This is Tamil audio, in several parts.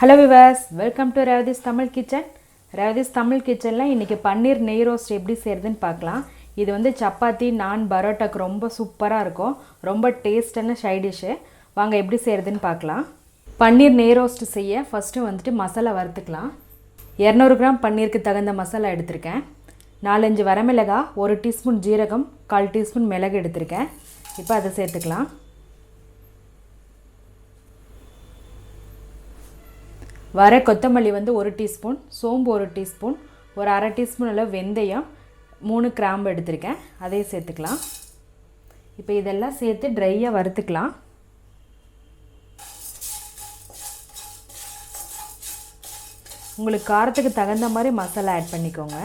Hello viewers, welcome to Revadis Tamil Kitchen. Revadis Tamil Kitchenல இன்னைக்கு பன்னீர் நெய் ரோஸ்ட் எப்படி செய்யறதுன்னு பார்க்கலாம். இது வந்து சப்பாத்தி, நான், பரோட்டாக்கு ரொம்ப சூப்பரா இருக்கும். ரொம்ப டேஸ்டான சைடு டிஷ். வாங்க எப்படி செய்யறதுன்னு பார்க்கலாம். பன்னீர் நெய் ரோஸ்ட் செய்ய ஃபர்ஸ்ட் வந்துட்டு மசாலா வறுத்துக்கலாம். 200 கிராம் பன்னீருக்கு தகுந்த மசாலா எடுத்துர்க்கேன். 4-5 வரமிளகாய், 1 டீஸ்பூன் ஜீரகம், 1/4 டீஸ்பூன் மிளகு எடுத்துர்க்கேன். இப்போ அதை சேர்த்துக்கலாம். வர கொத்தமல்லி வந்து 1 டீஸ்பூன், சோம்பு 1 டீஸ்பூன், ஒரு 1/2 டீஸ்பூன் அளவு வெந்தயம், 3 கிராம்பு எடுத்துருக்கேன். அதையும் சேர்த்துக்கலாம். இப்போ இதெல்லாம் சேர்த்து ட்ரையாக வறுத்துக்கலாம். உங்களுக்கு காரத்துக்கு தகுந்த மாதிரி மசாலா ஆட் பண்ணிக்கோங்க.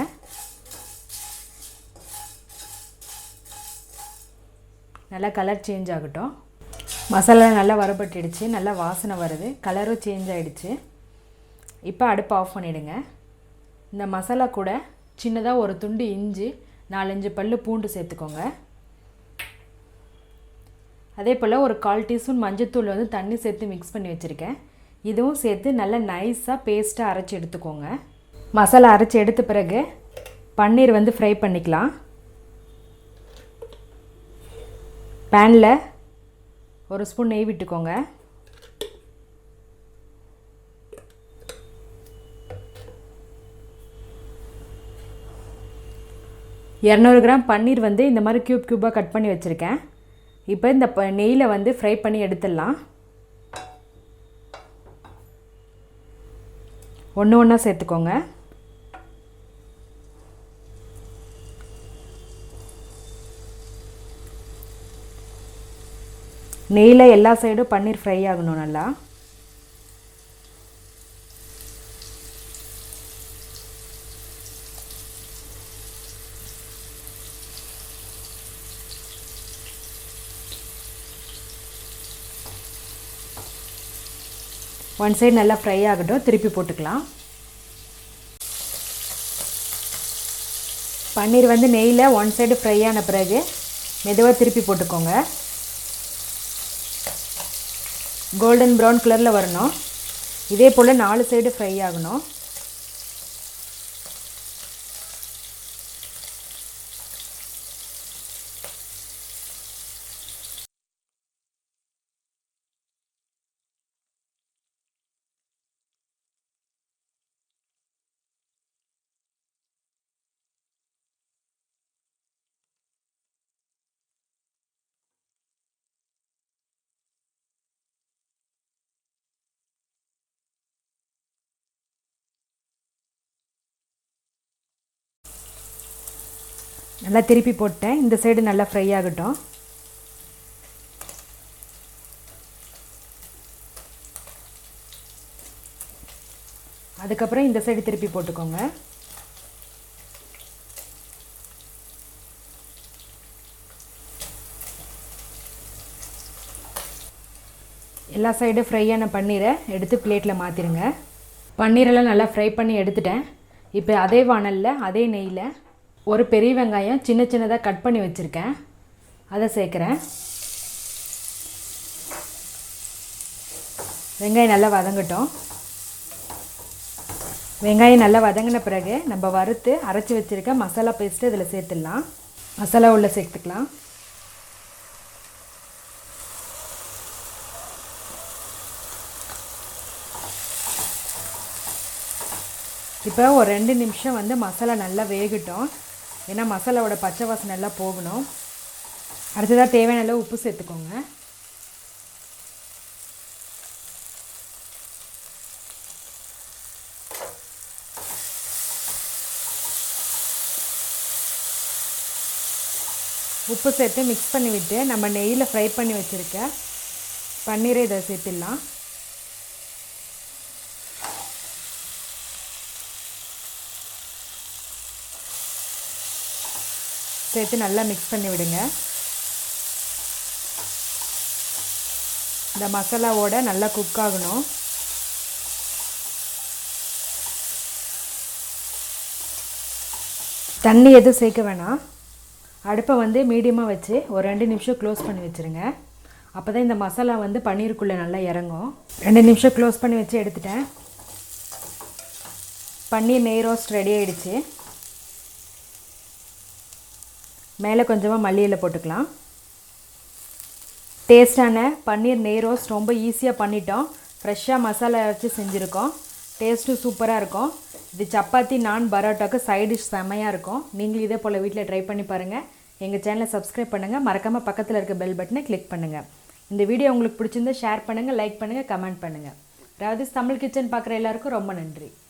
நல்லா கலர் சேஞ்ச் ஆகட்டும். மசாலா நல்லா வறுபட்டுடுச்சு, நல்லா வாசனை வருது, கலரும் சேஞ்ச் ஆகிடுச்சு. இப்போ அடுப்பு ஆஃப் பண்ணிவிடுங்க. இந்த மசாலா கூட சின்னதாக ஒரு துண்டு இஞ்சி, 4-5 பல்லு பூண்டு சேர்த்துக்கோங்க. அதே போல் ஒரு 1/4 டீஸ்பூன் மஞ்சத்தூள் வந்து தண்ணி சேர்த்து மிக்ஸ் பண்ணி வச்சுருக்கேன். இதுவும் சேர்த்து நல்லா நைஸாக பேஸ்ட்டாக அரைச்சி எடுத்துக்கோங்க. மசாலா அரைச்சி எடுத்த பிறகு பன்னீர் வந்து ஃப்ரை பண்ணிக்கலாம். பேனில் 1 ஸ்பூன் நெய் விட்டுக்கோங்க. இரநூறு கிராம் பன்னீர் வந்து இந்த மாதிரி க்யூபாக கட் பண்ணி வச்சுருக்கேன். இப்போ இந்த நெய்யில் வந்து ஃப்ரை பண்ணி எடுத்துடலாம். ஒன்று ஒன்றா சேர்த்துக்கோங்க. நெய்யில் எல்லா சைடும் பன்னீர் ஃப்ரை ஆகணும் நல்லா. ஒன் சைடு நல்லா ஃப்ரை ஆகட்டும், திருப்பி போட்டுக்கலாம். பன்னீர் வந்து நெய்யில் ஒன் சைடு ஃப்ரை ஆன பிறகு மெதுவாக திருப்பி போட்டுக்கோங்க. கோல்டன் ப்ரௌன் கலரில் வரணும். இதே போல் 4 சைடு ஃப்ரை ஆகணும். நல்லா திருப்பி போட்டேன். இந்த சைடு நல்லா ஃப்ரை ஆகட்டும். அதுக்கப்புறம் இந்த சைடு திருப்பி போட்டுக்கோங்க. எல்லா சைடும் ஃப்ரையான பன்னீரை எடுத்து பிளேட்டில் மாற்றிடுங்க. பன்னீரெல்லாம் நல்லா ஃப்ரை பண்ணி எடுத்துட்டேன். இப்போ அதே வாணலில் அதே நெய்யில் ஒரு பெரிய வெங்காயம் சின்ன சின்னதாக கட் பண்ணி வச்சுருக்கேன். அதை சேர்க்குறேன். வெங்காயம் நல்லா வதங்கட்டும். வெங்காயம் நல்லா வதங்கின பிறகு நம்ம வறுத்து அரைச்சி வச்சுருக்க மசாலா பேஸ்ட்டு இதில் சேர்த்துடலாம். மசாலா உள்ள சேர்த்துக்கலாம். இப்போ ஒரு 2 நிமிஷம் வந்து மசாலா நல்லா வேகட்டும். ஏன்னா மசாலாவோட பச்சை வாசனை நல்லா போகணும். அடுத்ததாக தேவையான அளவு உப்பு சேர்த்துக்கோங்க. உப்பு சேர்த்து மிக்ஸ் பண்ணி விட்டு நம்ம நெய்யில் ஃப்ரை பண்ணி வச்சுருக்க பன்னீரை இதை சேர்த்துடலாம். சேர்த்து நல்லா மிக்ஸ் பண்ணி விடுங்க. இந்த மசாலாவோட நல்லா குக் ஆகணும். தண்ணி எதுவும் சேர்க்க வேணாம். அடுப்பை வந்து மீடியமாக வச்சு ஒரு 2 நிமிஷம் க்ளோஸ் பண்ணி வச்சுருங்க. அப்போ தான் இந்த மசாலா வந்து பன்னீருக்குள்ளே நல்லா இறங்கும். 2 நிமிஷம் க்ளோஸ் பண்ணி வச்சு எடுத்துட்டேன். பன்னீர் நெய் ரோஸ்ட் ரெடி ஆகிடுச்சு. மேலே கொஞ்சமாக மல்லி இலை போட்டுக்கலாம். டேஸ்டான பன்னீர் நெய் ரோஸ்ட் ரொம்ப ஈஸியாக பண்ணிட்டோம். ஃப்ரெஷ்ஷாக மசாலா வச்சு செஞ்சுருக்கோம். டேஸ்ட்டும் சூப்பராக இருக்கும். இது சப்பாத்தி நான் பரோட்டாவுக்கு சைட் டிஷ் செம்மையாக இருக்கும். நீங்களும் இதே போல் வீட்டில் ட்ரை பண்ணி பாருங்கள். எங்கள் சேனலை சப்ஸ்கிரைப் பண்ணுங்கள். மறக்காமல் பக்கத்தில் இருக்க பெல் பட்டனை கிளிக் பண்ணுங்கள். இந்த வீடியோ உங்களுக்கு பிடிச்சிருந்தா ஷேர் பண்ணுங்கள், லைக் பண்ணுங்கள், கமெண்ட் பண்ணுங்கள். ராவதிஸ் தமிழ் கிச்சன் பார்க்குற எல்லாருக்கும் ரொம்ப நன்றி.